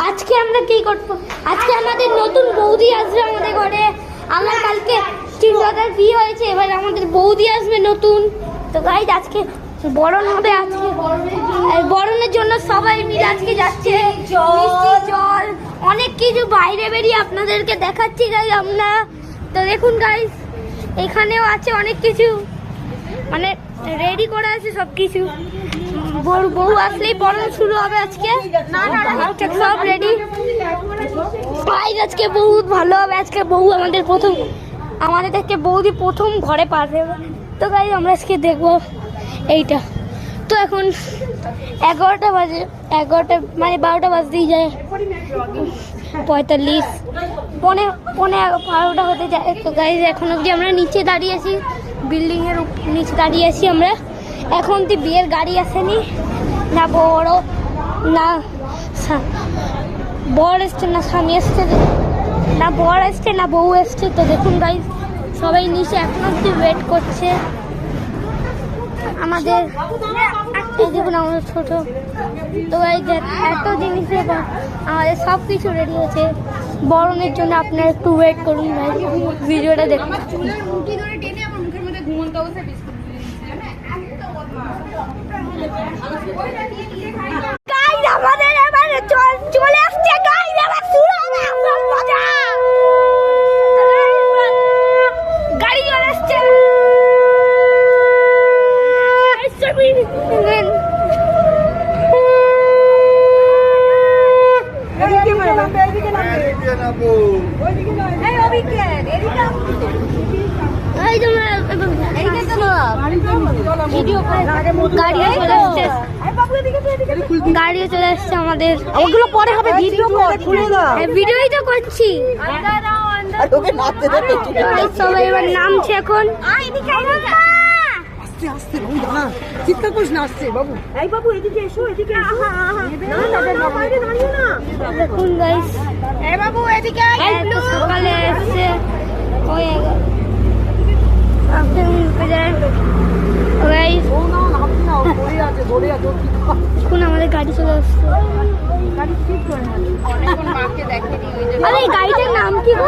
আজকে আমরা কি করবো? আজকে আমাদের নতুন বৌদি আসবে আমাদের ঘরে। আমার কালকে চিন্তাটার বিয়ে হয়েছে, এবার আমাদের বৌদি আসবে নতুন। তো গাইজ আজকে বরণ হবে। আজকে বরণের জন্য সবাই মিলে আজকে যাচ্ছে। মিষ্টি, জল, অনেক কিছু বাইরে বেরিয়ে আপনাদেরকে দেখাচ্ছি গাইজ আমরা। তো দেখুন গাইজ, এখানেও আছে অনেক কিছু, মানে রেডি করে আছে সব কিছু। বউ আসলেই বরণ শুরু হবে আজকে। সব রেডি। আজকে বহুত ভালো হবে। আজকে বউ আমাদের থেকে বৌদি প্রথম ঘরে পাবে। তো গাইজ আমরা আজকে দেখবো এইটা। তো এখন 11টা বাজে, 11টা মানে 12টা বাজতেই যায়, 45 পৌনে 12টা হতে যায়। তো গাইজ এখন অবধি আমরা নিচে দাঁড়িয়ে আছি, বিল্ডিংয়ের নিচে দাঁড়িয়ে আছি আমরা। এখন তো বিয়ের গাড়ি আসেনি, না বড় না বর এসছে, না স্বামী এসছে, না বর এসছে, না বউ এসছে। তো দেখুন গাইজ সবাই নিচে এখন অবধি ওয়েট করছে আমাদের। দেখুন আমাদের ছোট। তো গাইজ এত জিনিসের আমাদের সব কিছু রেডি হয়েছে বরণের জন্য। আপনারা একটু ওয়েট করুন ভাই, ভিডিওটা দেখুন। গাইজ আমাদের এবারে চলে আসছে গাইজ, এবার শুরু হবে আসল মজা। গাড়ি চলে আসছে। গাড়ি চলে আসছে আমাদের। ওগুলো পরে হবে, ভিডিওই তো করছি। সবাই এবার নামছে এখন। চিৎকার করিস না, আসছে বাবু। এই বাবু এদিকে এসো, এদিকে এসো। দেখুন গাইস, এই বাবু এদিকে সকালে এসছে ওই এখন আমাদের গাড়ি চলে আসছে। আরে গাড়িটার নাম কি গো?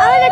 আমাদের